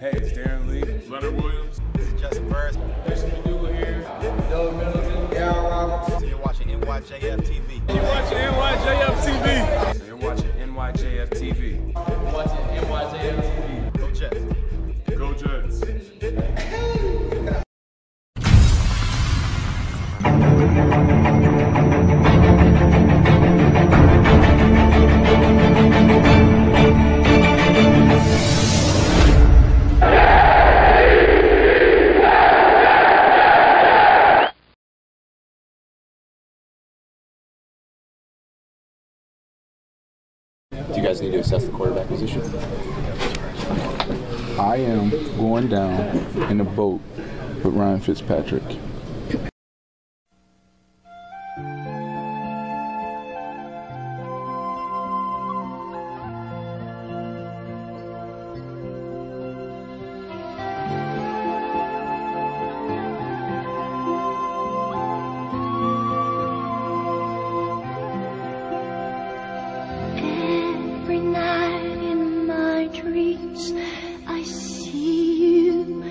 Hey, it's Darren Lee. Leonard Williams. This is Justin Burris. Jason McDougal here. Doug Middleton. Darren Roberts. So you're watching NYJFTV. You're watching NYJFTV. So you're watching NYJFTV. You're watching NYJFTV. Go Jets. Go Jets. Do you guys need to assess the quarterback position? I am going down in a boat with Ryan Fitzpatrick. Every night in my dreams, I see you,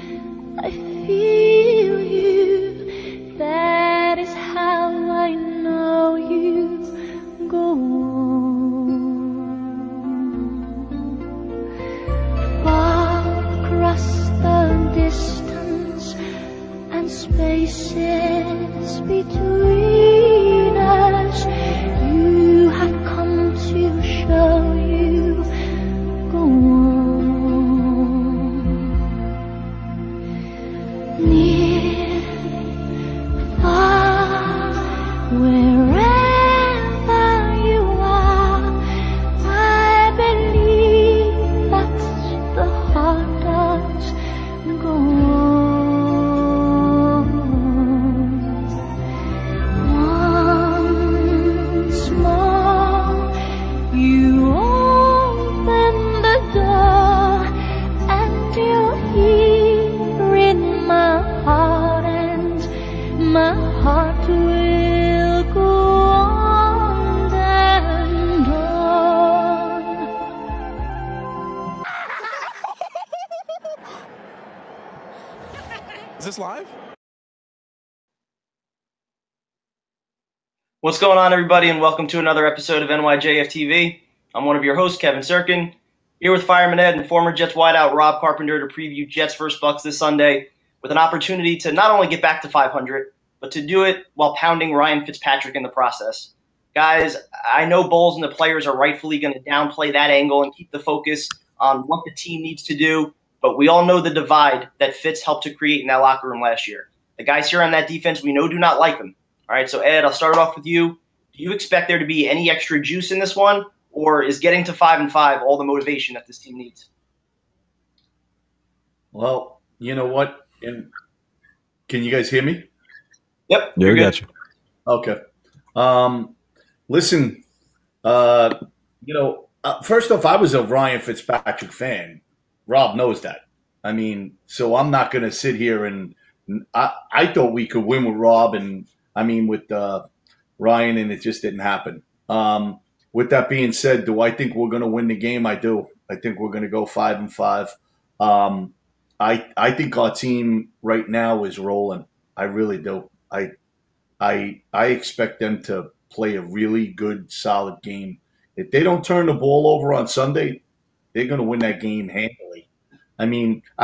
I feel you. That is how I know you. Go on. Far across the distance and spaces between us, you had come to show you. Go on. Near, far, wherever you are, I believe that the heart does. Go on. Once more, you open the door, and you're here in my heart, and my heart will go on and on. Is this live? What's going on, everybody, and welcome to another episode of NYJFTV. I'm one of your hosts, Kevin Sirkin, here with Fireman Ed and former Jets wideout Rob Carpenter to preview Jets vs. Bucs this Sunday, with an opportunity to not only get back to 500, but to do it while pounding Ryan Fitzpatrick in the process. Guys, I know Bowles and the players are rightfully going to downplay that angle and keep the focus on what the team needs to do, but we all know the divide that Fitz helped to create in that locker room last year. The guys here on that defense we know do not like him. All right, so Ed, I'll start off with you. Do you expect there to be any extra juice in this one, or is getting to 5-5 all the motivation that this team needs? Well, you know what? And can you guys hear me? Yep, Yeah, you're we good. got you. Okay. Listen, first off, I was a Ryan Fitzpatrick fan. Rob knows that. I mean, so I'm not going to sit here and I thought we could win with Rob and with Ryan, and it just didn't happen. With that being said, do I think we're going to win the game? I do. I think we're going to go 5-5. I think our team right now is rolling. I really do. I expect them to play a really good, solid game. If they don't turn the ball over on Sunday, they're going to win that game handily. I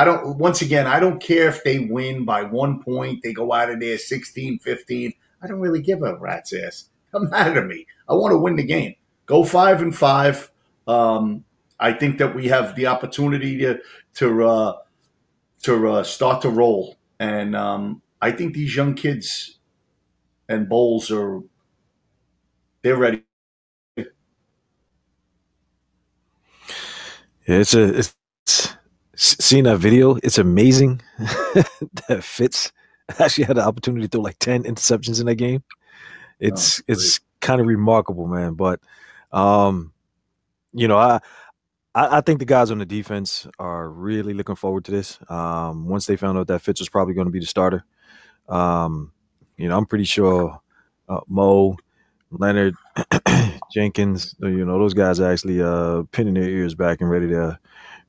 don't care if they win by 1 point, they go out of there 16-15. I don't really give a rat's ass. Doesn't matter to me. I want to win the game. Go 5-5. I think that we have the opportunity to start to roll. And I think these young kids and Bowles they're ready. Yeah, it's seeing that video. It's amazing that Fitz actually had the opportunity to throw like 10 interceptions in that game. It's kind of remarkable, man. But I think the guys on the defense are really looking forward to this. Once they found out that Fitz was probably going to be the starter, I'm pretty sure Mo, Leonard, Jenkins, those guys are actually pinning their ears back and ready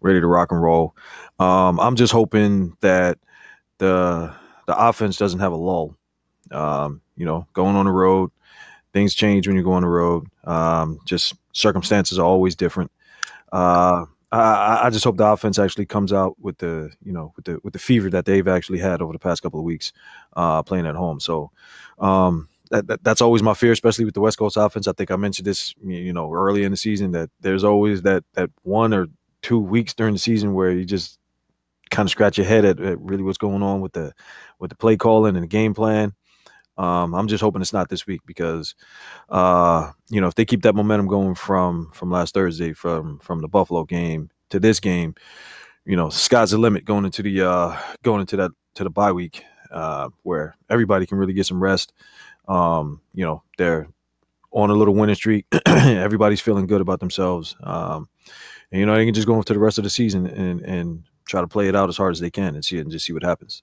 ready to rock and roll. I'm just hoping that the offense doesn't have a lull. Going on the road, things change when you go on the road. Just circumstances are always different. I just hope the offense actually comes out with the fever that they've actually had over the past couple of weeks playing at home. So that's always my fear, especially with the West Coast offense. I think I mentioned this, early in the season, that there's always that 1 or 2 weeks during the season where you just kind of scratch your head at really what's going on with the play calling and the game plan. I'm just hoping it's not this week because, if they keep that momentum going from last Thursday, from the Buffalo game to this game, sky's the limit going into the bye week, where everybody can really get some rest. They're on a little winning streak. Everybody's feeling good about themselves. And they can just go into the rest of the season and try to play it out as hard as they can and just see what happens.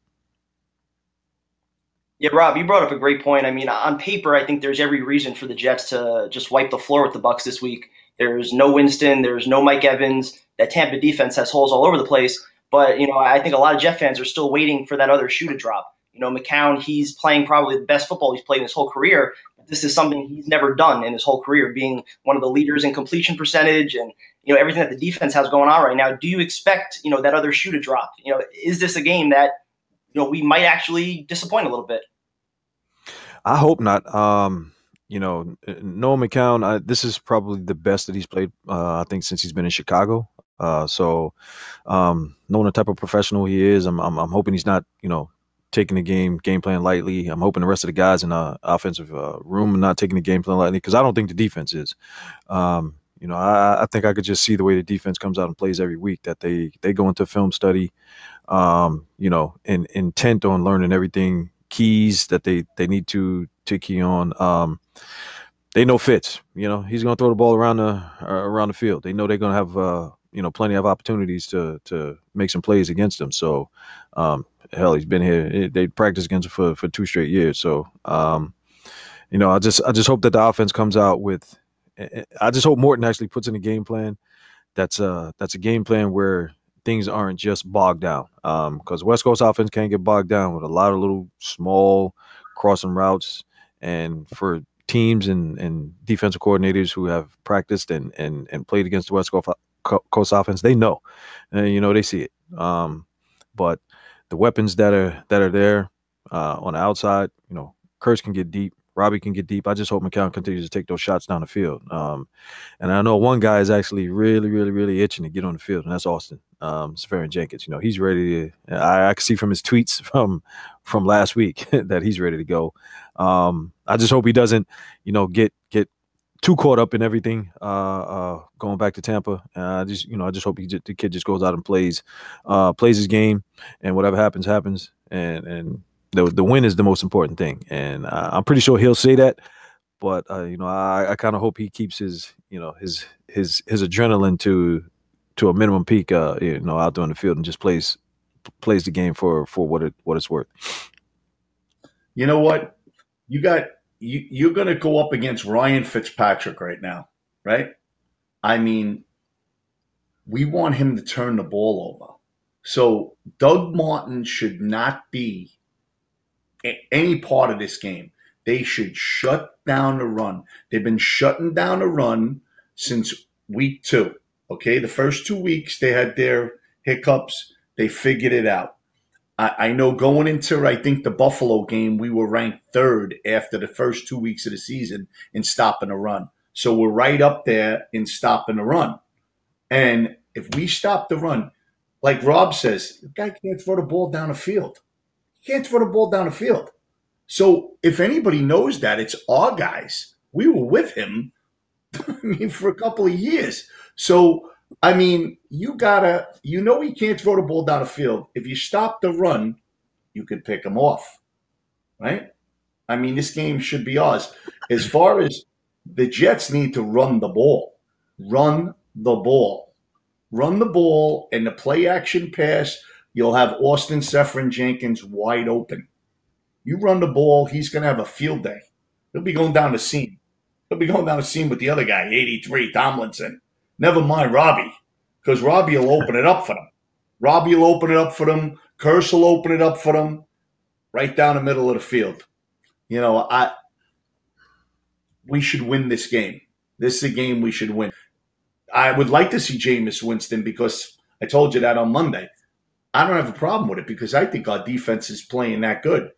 Yeah, Rob, you brought up a great point. I mean, on paper, I think there's every reason for the Jets to just wipe the floor with the Bucs this week. There's no Winston. There's no Mike Evans. That Tampa defense has holes all over the place. But, I think a lot of Jet fans are still waiting for that other shoe to drop. McCown, he's playing probably the best football he's played in his whole career. This is something he's never done in his whole career, being one of the leaders in completion percentage and, everything that the defense has going on right now. Do you expect, that other shoe to drop? Is this a game that, we might actually disappoint a little bit? I hope not. Noah McCown, this is probably the best that he's played, I think, since he's been in Chicago. So knowing the type of professional he is, I'm hoping he's not, taking the game plan lightly. I'm hoping the rest of the guys in the offensive room are not taking the game plan lightly, because I don't think the defense is. I think I could just see the way the defense comes out and plays every week, that they go into film study, intent on learning everything, keys that they need to key on. They know Fitz. He's going to throw the ball around the field. They know they're going to have plenty of opportunities to make some plays against them. So hell, he's been here. They practiced against him for 2 straight years. So I just hope that the offense comes out with. I just hope Morton actually puts in a game plan that's a game plan where things aren't just bogged down, because West Coast offense can't get bogged down with a lot of little small crossing routes. And for teams and defensive coordinators who have practiced and played against the West Coast offense, they know, they see it. But the weapons that are there on the outside, Kurtz can get deep. Robbie can get deep. I just hope McCown continues to take those shots down the field. And I know one guy is actually really, really, really itching to get on the field, and that's Austin Swearinger-Jenkins. He's ready to. I can see from his tweets from last week that he's ready to go. I just hope he doesn't, get too caught up in everything going back to Tampa. I just hope the kid just goes out and plays his game, and whatever happens, happens. And the win is the most important thing, and I'm pretty sure he'll say that. But I kind of hope he keeps his adrenaline to a minimum peak, out there in the field, and just plays the game for what it's worth. You know what? You're going to go up against Ryan Fitzpatrick right now, right? I mean, we want him to turn the ball over. So Doug Martin should not be any part of this game. They should shut down the run. They've been shutting down the run since week 2. Okay, the first 2 weeks they had their hiccups. They figured it out. I know going into, I think, the Buffalo game, we were ranked 3rd after the first 2 weeks of the season in stopping the run. So we're right up there in stopping the run. And if we stop the run, like Rob says, the guy can't throw the ball down the field. He can't throw the ball down the field. So if anybody knows that, it's our guys. We were with him, for a couple of years. So, you he can't throw the ball down the field. If you stop the run, you could pick him off, right? This game should be ours. As far as the Jets need to run the ball, and the play action pass, you'll have Austin Swearinger-Jenkins wide open. You run the ball, he's going to have a field day. He'll be going down the seam. He'll be going down the seam with the other guy, 83, Tomlinson. Never mind Robbie. because Robbie will open it up for them. Robbie will open it up for them. Curse will open it up for them, right down the middle of the field. We should win this game. This is a game we should win. I would like to see Jameis Winston because I told you that on Monday. I don't have a problem with it because I think our defense is playing that good.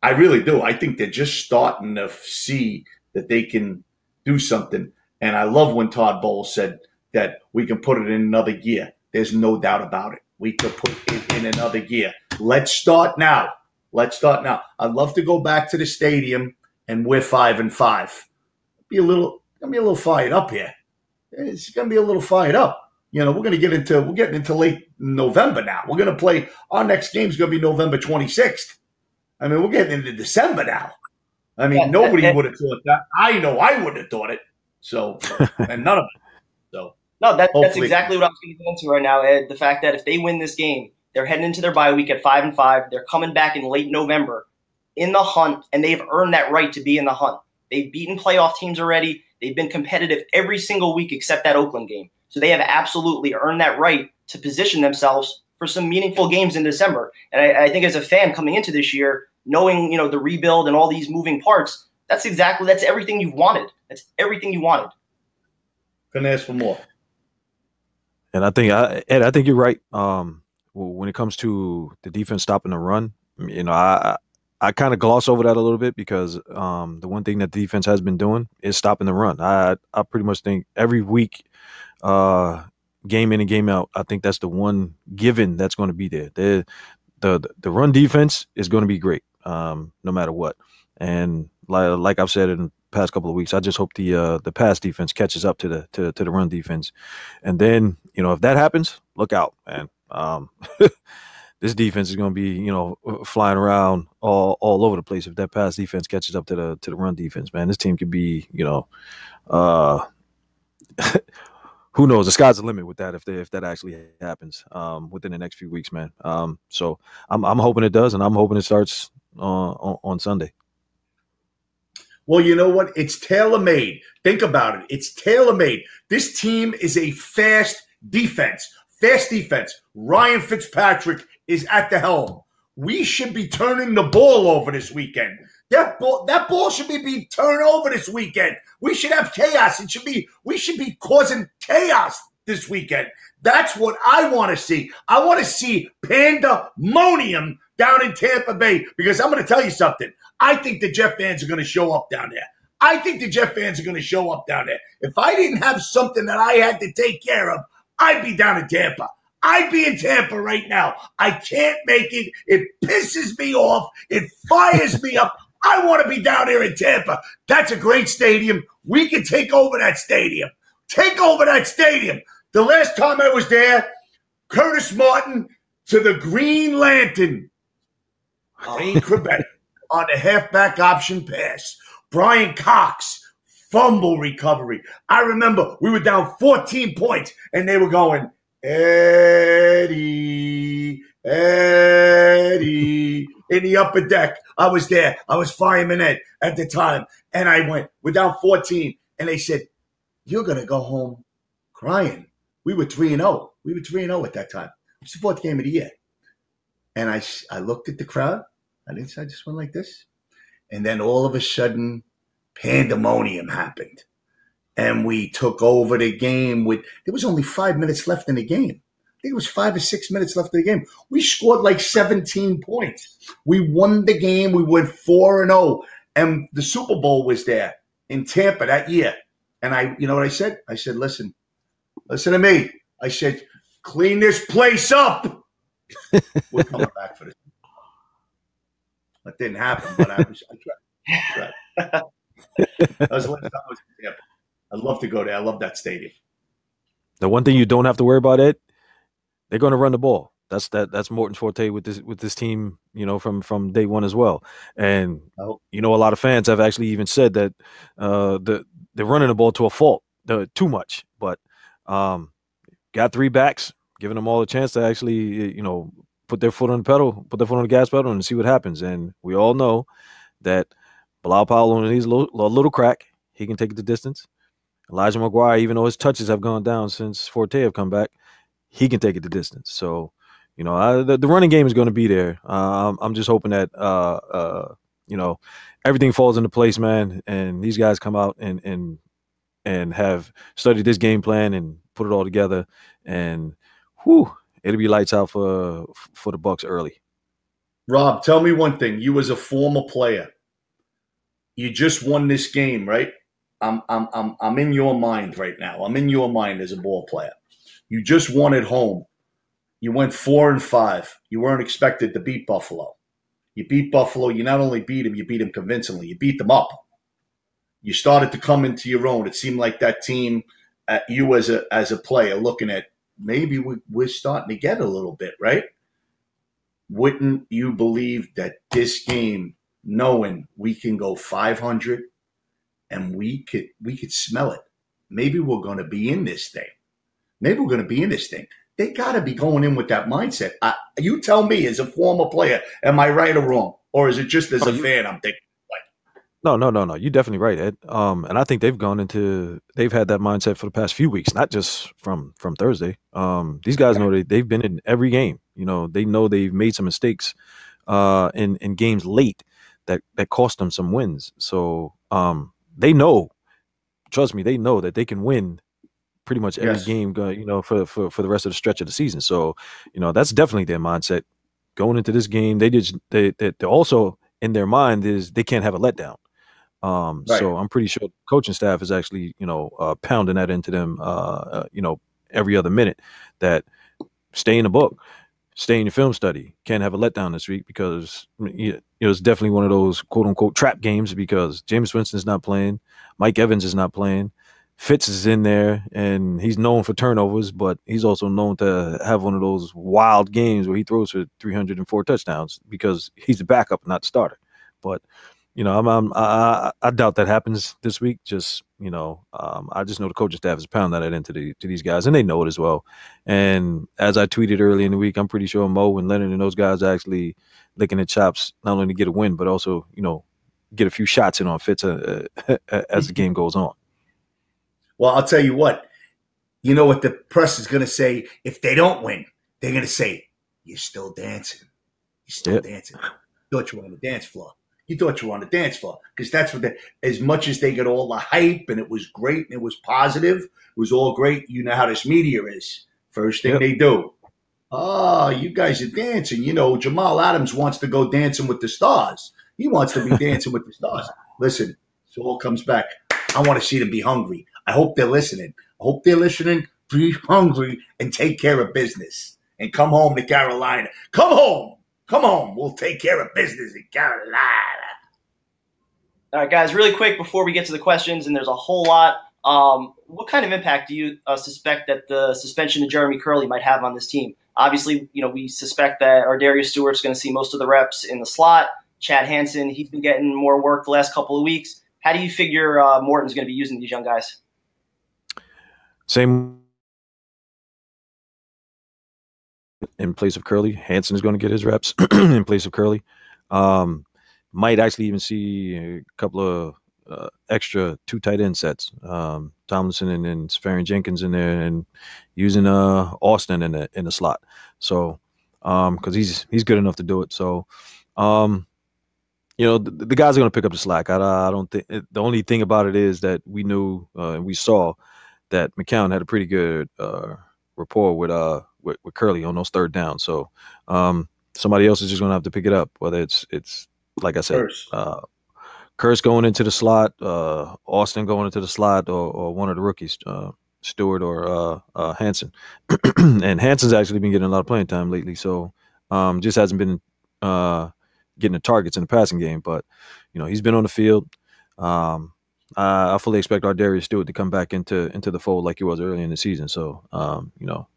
I really do. I think they're just starting to see that they can do something. And I love when Todd Bowles said that we can put it in another gear. There's no doubt about it. We could put it in another gear. Let's start now. I'd love to go back to the stadium and we're 5-5. Be a little fired up here. It's gonna be a little fired up. We're getting into late November now. We're gonna play. Our next game's gonna be November 26th. I mean, we're getting into December now. I mean, nobody would have thought that. I know I wouldn't have thought it. So, and none of it. So, no, that's exactly what I was going to get into right now, Ed. The fact that if they win this game, they're heading into their bye week at 5-5. They're coming back in late November in the hunt, and they've earned that right to be in the hunt. They've beaten playoff teams already. They've been competitive every single week except that Oakland game. So they have absolutely earned that right to position themselves for some meaningful games in December. And I think as a fan coming into this year, knowing, the rebuild and all these moving parts, that's everything you've wanted. That's everything you wanted. Couldn't ask for more. And I think you're right. When it comes to the defense stopping the run, I kind of gloss over that a little bit because the one thing that the defense has been doing is stopping the run. I pretty much think every week, game in and game out, I think that's the one given that's going to be there. The run defense is going to be great, no matter what. And like I've said in the past couple of weeks, I just hope the pass defense catches up to the run defense. And then, if that happens, look out, man. This defense is going to be, flying around all over the place if that pass defense catches up to the run defense, man. This team could be, who knows? The sky's the limit with that if that actually happens within the next few weeks, man. So I'm hoping it does, and I'm hoping it starts on Sunday. Well, you know what? It's tailor-made. Think about it. It's tailor-made. This team is a fast defense. Ryan Fitzpatrick is at the helm. We should be turning the ball over this weekend. That ball should be being turned over this weekend. We should have chaos. We should be causing chaos this weekend. That's what I want to see. I want to see pandemonium down in Tampa Bay because I'm going to tell you something. I think the Jet fans are going to show up down there. If I didn't have something that I had to take care of, I'd be down in Tampa. I'd be in Tampa right now. I can't make it. It pisses me off. It fires me up. I want to be down here in Tampa. That's a great stadium. We can take over that stadium. The last time I was there, Curtis Martin to the Green Lantern. Wayne Quebec on the halfback option pass. Brian Cox, fumble recovery. I remember we were down 14 points, and they were going, Eddie, in the upper deck. I was there. I was Fireman Ed at the time. And I went, we're down 14. And they said, you're going to go home crying. We were 3-0. We were 3-0 at that time. It was the fourth game of the year. And I looked at the crowd. I just went like this. And then all of a sudden, pandemonium happened. And we took over the game there was only 5 minutes left in the game. I think it was 5 or 6 minutes left in the game. We scored like 17 points. We won the game. We went 4-0. And the Super Bowl was there in Tampa that year. And you know what I said? I said, listen to me. I said, clean this place up. We're coming back for this. That didn't happen, but I tried. That was the last time I was in Tampa. I'd love to go there. I love that stadium. The one thing you don't have to worry about, Ed, they're going to run the ball. That's Morton's forte with this team, from day one as well. And a lot of fans have actually even said that they're running the ball to a fault, too much. But got three backs, giving them all a chance to actually, put their foot on the gas pedal and see what happens. And we all know that Bilal Powell only needs a little crack. He can take it the distance. Elijah McGuire, even though his touches have gone down since Forte have come back, he can take it the distance. So, the running game is going to be there. I'm just hoping that everything falls into place, man, and these guys come out and have studied this game plan and put it all together, and it'll be lights out for the Bucs early. Rob, tell me one thing. You as a former player, you just won this game, right? I'm in your mind right now. I'm in your mind as a ball player. You just won at home. You went 4-5. You weren't expected to beat Buffalo. You beat Buffalo. You not only beat them, you beat them convincingly. You beat them up. You started to come into your own. It seemed like that team, you as a player, looking at maybe we're starting to get a little bit, right? Wouldn't you believe that this game, knowing we can go 500 and we could smell it, maybe we're going to be in this thing. Maybe we're going to be in this thing. They got to be going in with that mindset. You tell me, as a former player, am I right or wrong? Or is it just as a fan I'm thinking? No. You're definitely right, Ed. And I think they've had that mindset for the past few weeks, not just from Thursday. These guys know they've been in every game. They know they've made some mistakes in games late that cost them some wins. So they know, trust me, they know that they can win pretty much every game, for the rest of the stretch of the season. So, that's definitely their mindset going into this game. They also in their mind is they can't have a letdown. Right. So I'm pretty sure the coaching staff is actually, pounding that into them, every other minute, that stay in the book, stay in your film study, can't have a letdown this week, because it's definitely one of those quote unquote trap games, because Jameis Winston's not playing, Mike Evans is not playing, Fitz is in there, and he's known for turnovers, but he's also known to have one of those wild games where he throws for 304 touchdowns because he's the backup, not the starter. But I doubt that happens this week. Just I just know the coaching staff is pounding that into these guys, and they know it as well. And as I tweeted early in the week, I'm pretty sure Mo and Leonard and those guys are actually licking their chops, not only to get a win, but also get a few shots in on Fitz as the game goes on. Well, I'll tell you what. You know what the press is going to say if they don't win? They're going to say, "You're still dancing. You're still dancing. You thought you were on the dance floor. You thought you were on the dance floor." Because that's what as much as they get all the hype and it was great and it was positive, it was all great. You know how this media is. First thing they do, "Oh, you guys are dancing." Jamal Adams wants to go dancing with the stars. He wants to be dancing with the stars. Listen, it all comes back. I want to see them be hungry. I hope they're listening. I hope they're listening, be hungry, and take care of business. And come home to Carolina. Come home. Come home. We'll take care of business in Carolina. All right, guys, really quick before we get to the questions, and there's a whole lot. What kind of impact do you suspect that the suspension of Jeremy Curley might have on this team? Obviously, we suspect that Ardarius Stewart's going to see most of the reps in the slot. Chad Hansen, he's been getting more work the last couple of weeks. How do you figure Morton's going to be using these young guys? Same in place of Curley. Hansen is going to get his reps in place of Curley. Might actually even see a couple of extra 2 tight end sets. Tomlinson and Safarian Jenkins in there, and using Austin in the slot. So because he's good enough to do it. So the guys are going to pick up the slack. I don't think the only thing about it is that we knew and we saw that McCown had a pretty good rapport with Curley on those third downs. So somebody else is just going to have to pick it up, whether it's like I said, Curse going into the slot, Austin going into the slot, or one of the rookies, Stewart or Hansen. And Hansen's actually been getting a lot of playing time lately, so just hasn't been getting the targets in the passing game. But he's been on the field. I fully expect Ardarius Stewart to come back into the fold like he was early in the season. So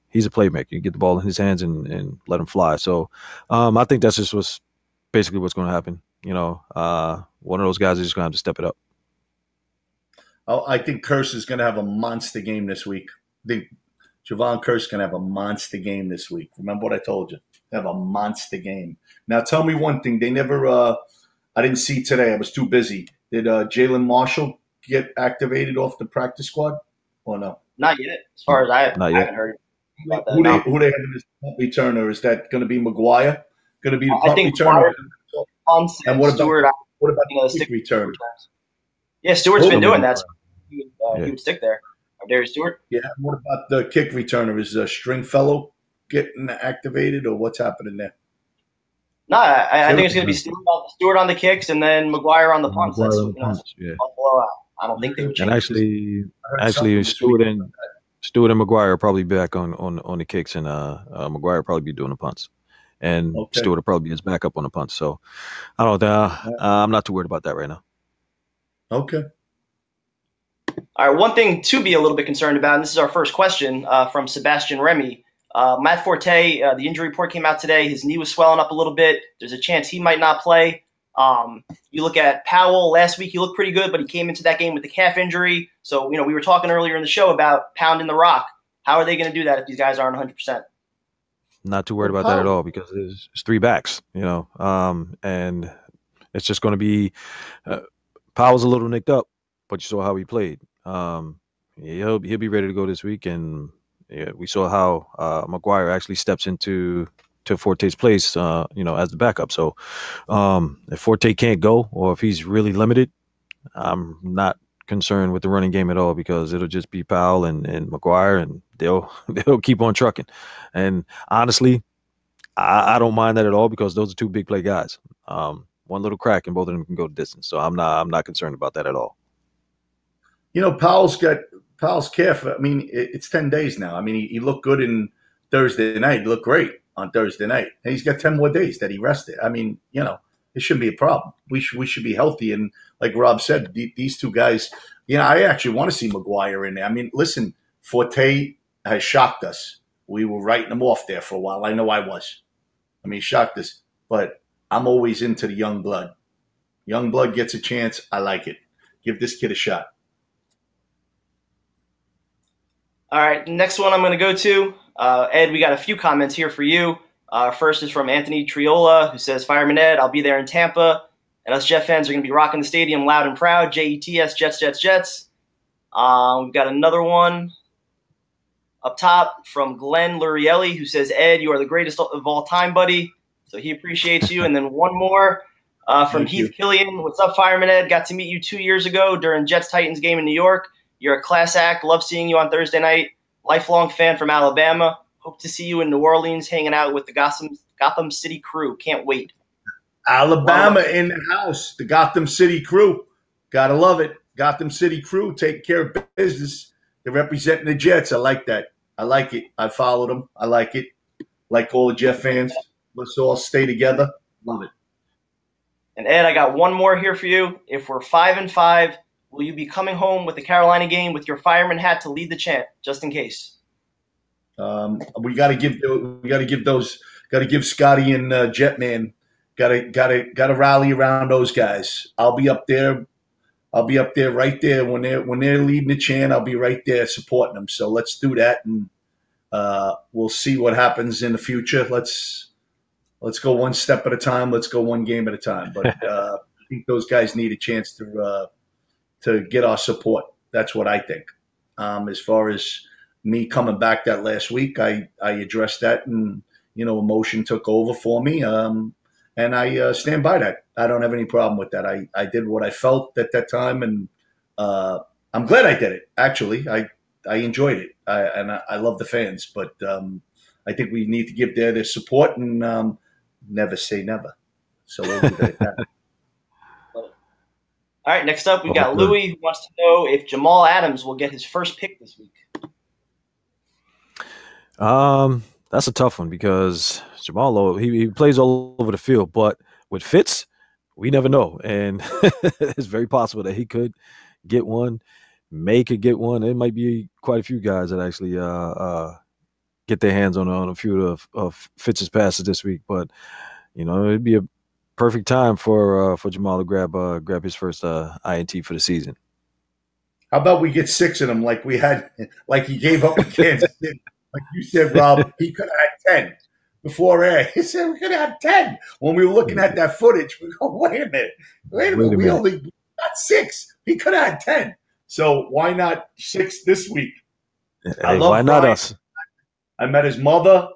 he's a playmaker. You get the ball in his hands and let him fly. So I think that's just basically what's going to happen. One of those guys is just going to have to step it up. Oh, I think Curse is going to have a monster game this week. I think Javon Curse is going to have a monster game this week. Remember what I told you? They have a monster game. Now, tell me one thing. They never I didn't see today. I was too busy. Did Jalen Marshall get activated off the practice squad or no? Not yet, as far as I haven't heard. about Who that. they have in this punt returner? Is that going to be McGuire? Going to be the I punt think returner? punts And what about Stewart, the stick kick return? returns. Yeah, Stewart's been doing that. So he Yeah. would stick there. Darius Stewart. Yeah. What about the kick returner? Is Stringfellow getting activated, or what's happening there? No, I think it's going to be Stewart on the kicks and then McGuire on the punts. That's, McGuire on the punts, yeah. Buffalo. I don't think they would change. And something this Stewart and McGuire are probably back on the kicks, and McGuire will probably be doing the punts, and Stewart will probably be his backup on the punts. So I don't know. I'm not too worried about that right now. Okay. All right, one thing to be a little bit concerned about, and this is our first question from Sebastian Remy. Matt Forte, the injury report came out today. His knee was swelling up a little bit. There's a chance he might not play. You look at Powell last week, he looked pretty good, but he came into that game with the calf injury. So, we were talking earlier in the show about pounding the rock. How are they going to do that if these guys aren't 100%? Not too worried about that at all, because it's three backs, and it's just going to be Powell's a little nicked up, but you saw how he played. He'll be ready to go this week, and we saw how McGuire actually steps into Forte's place, as the backup. So if Forte can't go, or if he's really limited, I'm not concerned with the running game at all, because it'll just be Powell and McGuire, and they'll keep on trucking. And honestly, I don't mind that at all, because those are two big play guys. One little crack and both of them can go the distance. So I'm not concerned about that at all. Powell's calf. I mean, it's 10 days now. I mean, he looked good in Thursday night. He looked great on Thursday night. And he's got 10 more days that he rested. I mean, it shouldn't be a problem. We should be healthy. And like Rob said, these two guys, I actually want to see McGuire in there. I mean, listen, Forte has shocked us. We were writing him off there for a while. I know I was. I mean, he shocked us. But I'm always into the young blood. Young blood gets a chance. I like it. Give this kid a shot. All right, next one I'm going to go to. Ed, we got a few comments here for you. First is from Anthony Triola, who says, Fireman Ed, I'll be there in Tampa, and us Jet fans are going to be rocking the stadium loud and proud. JETS, Jets, Jets, Jets. We've got another one up top from Glenn Lurielli, who says, Ed, you are the greatest of all time, buddy. So he appreciates you. And then one more from Heath Killian. What's up, Fireman Ed? Got to meet you 2 years ago during Jets-Titans game in New York. You're a class act. Love seeing you on Thursday night. Lifelong fan from Alabama. Hope to see you in New Orleans hanging out with the Gotham City crew. Can't wait. Alabama in the house. The Gotham City crew. Gotta love it. Gotham City crew taking care of business. They're representing the Jets. I like that. I like it. I followed them. I like it. Like all the Jet fans. Let's all stay together. Love it. And Ed, I got one more here for you. If we're 5-5, will you be coming home with the Carolina game with your fireman hat to lead the chant, just in case? We got to give Scotty and Jetman. Got to rally around those guys. I'll be up there. Right there when they're leading the chant. I'll be right there supporting them. So let's do that, and we'll see what happens in the future. Let's go one step at a time. Let's go one game at a time. But I think those guys need a chance to get our support. That's what I think. As far as me coming back that last week, I addressed that, and emotion took over for me, and I stand by that. I don't have any problem with that. I did what I felt at that time, and I'm glad I did it. Actually, I enjoyed it, and I love the fans. But I think we need to give their support, and never say never. So we'll leave it at that. All right, next up, we've got Louie, who wants to know if Jamal Adams will get his first pick this week. That's a tough one, because Jamal, he plays all over the field, but with Fitz, we never know. And it's very possible that he could get one, May could get one. There might be quite a few guys that actually get their hands on a few of Fitz's passes this week. But, it'd be a perfect time for Jamal to grab his first INT for the season. How about we get 6 of them like we had, like he gave up in Kansas City? Like you said, Rob, he could have had 10 before air. He said we could have 10. When we were looking at that footage, we go, wait a minute. We only got 6. He could have had 10. So why not 6 this week? Hey, why not us? I met his mother.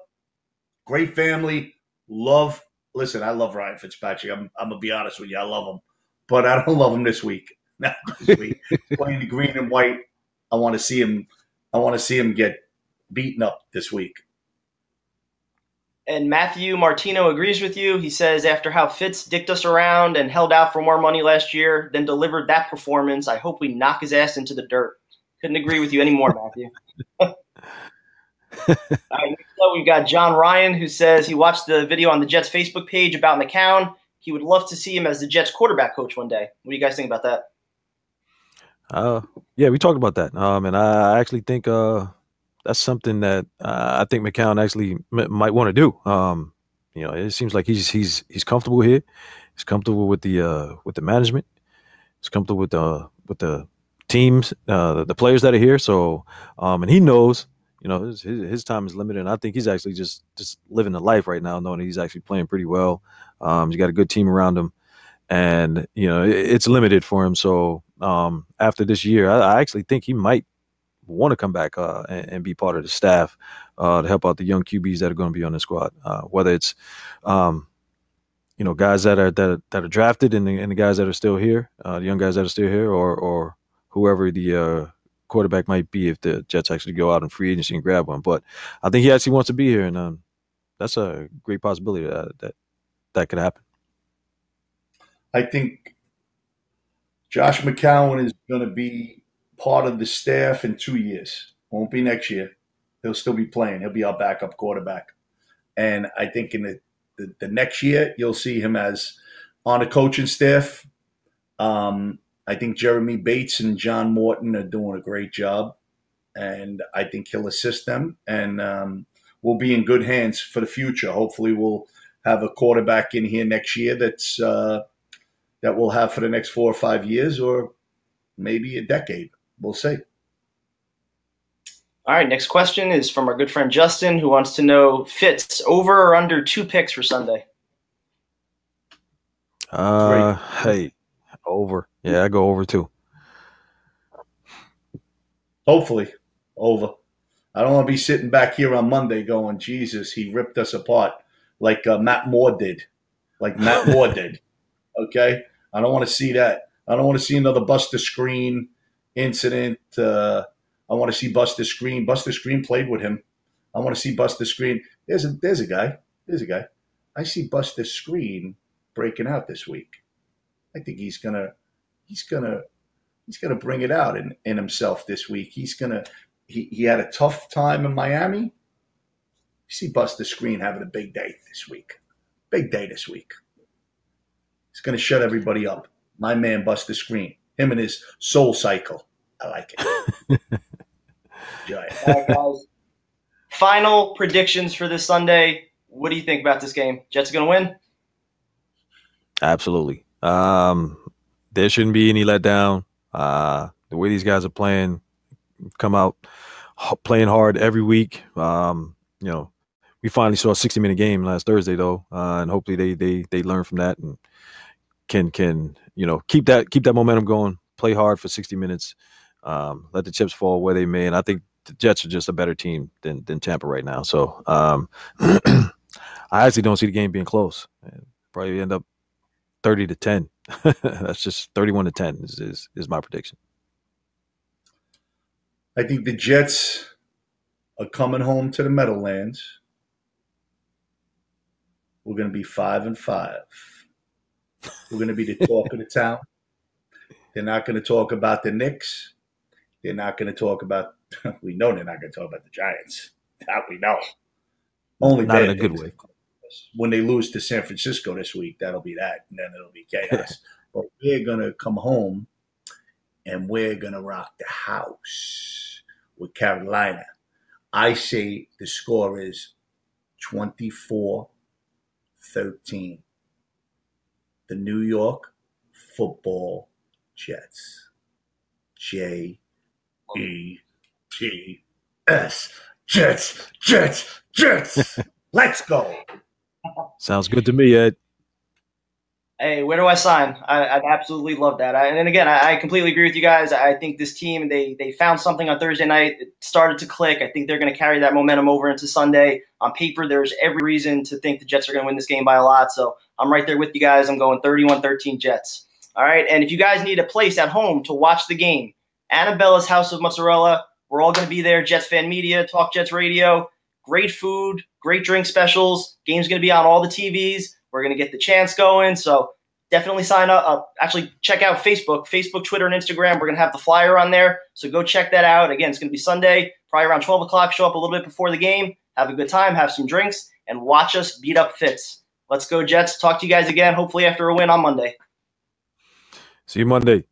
Great family. Listen, I love Ryan Fitzpatrick. I'm going to be honest with you. I love him. But I don't love him this week. Not this week. Playing the green and white. I want to see him get beaten up this week. And Matthew Martino agrees with you. He says, after how Fitz dicked us around and held out for more money last year, then delivered that performance, I hope we knock his ass into the dirt. Couldn't agree with you anymore, Matthew. All right, next up, we've got John Ryan, who says he watched the video on the Jets Facebook page about McCown. He would love to see him as the Jets quarterback coach one day. What do you guys think about that? Yeah, we talked about that. And I actually think that's something that I think McCown actually might want to do. It seems like he's comfortable here. He's comfortable with the management. He's comfortable with the teams, the players that are here. So, and he knows, his time is limited. And I think he's actually just living the life right now, knowing that he's actually playing pretty well. He's got a good team around him, and it's limited for him. So, after this year, I actually think he might want to come back and be part of the staff to help out the young QBs that are going to be on the squad. Whether it's guys that are drafted and the guys that are still here, the young guys that are still here, or whoever the quarterback might be if the Jets actually go out in free agency and grab one. But I think he actually wants to be here, and that's a great possibility that could happen. I think Josh McCown is going to be part of the staff in 2 years. Won't be next year. He'll still be playing. He'll be our backup quarterback. And I think in the next year, you'll see him as on the coaching staff. I think Jeremy Bates and John Morton are doing a great job. And I think he'll assist them. And we'll be in good hands for the future. Hopefully we'll have a quarterback in here next year that we'll have for the next 4 or 5 years, or maybe a decade. We'll see. All right, next question is from our good friend Justin, who wants to know, Fitz, over or under 2 picks for Sunday? Hey, over. Yeah, I go over 2. Hopefully, over. I don't want to be sitting back here on Monday going, Jesus, he ripped us apart like Matt Moore did. Okay? I don't want to see that. I don't want to see another Buster Screen incident. I want to see Buster Screen. Buster Screen played with him. I want to see Buster Screen. There's a guy. I see Buster Screen breaking out this week. I think he's gonna bring it out in himself this week. He had a tough time in Miami. You see Buster Screen having a big day this week. He's going to shut everybody up. My man, Buster Screen. Him and his soul cycle. I like it. Enjoy it. All right, guys. Final predictions for this Sunday. What do you think about this game? Jets are going to win? Absolutely. There shouldn't be any letdown. The way these guys are playing, come out playing hard every week. We finally saw a 60-minute game last Thursday, though, and hopefully they learn from that and can keep that momentum going. Play hard for 60 minutes. Let the chips fall where they may. And I think the Jets are just a better team than Tampa right now. So I actually don't see the game being close. Probably end up 30-10. That's just 31-10 is my prediction. I think the Jets are coming home to the Meadowlands. We're going to be 5-5. We're going to be the talk of the town. They're not going to talk about the Knicks. They're not going to talk about – we know they're not going to talk about the Giants. That we know. Only not in a good way. When they lose to San Francisco this week, that'll be that, and then it'll be chaos. But we're going to come home, and we're going to rock the house with Carolina. I say the score is 24-13. The New York Football Jets. Jets. Jets. Let's go. Sounds good to me, Ed. Hey, where do I sign? I'd absolutely love that. And again, I completely agree with you guys. I think this team, they found something on Thursday night. It started to click. I think they're going to carry that momentum over into Sunday. On paper, there's every reason to think the Jets are going to win this game by a lot. So I'm right there with you guys. I'm going 31-13 Jets. All right, and if you guys need a place at home to watch the game, Annabella's House of Mozzarella, we're all going to be there. Jets Fan Media, Talk Jets Radio, great food, great drink specials. Game's going to be on all the TVs. We're going to get the chants going, so definitely sign up. Actually, check out Facebook, Twitter, and Instagram. We're going to have the flyer on there, so go check that out. Again, it's going to be Sunday, probably around 12 o'clock. Show up a little bit before the game, have a good time, have some drinks, and watch us beat up Fitz. Let's go, Jets. Talk to you guys again, hopefully after a win on Monday. See you Monday.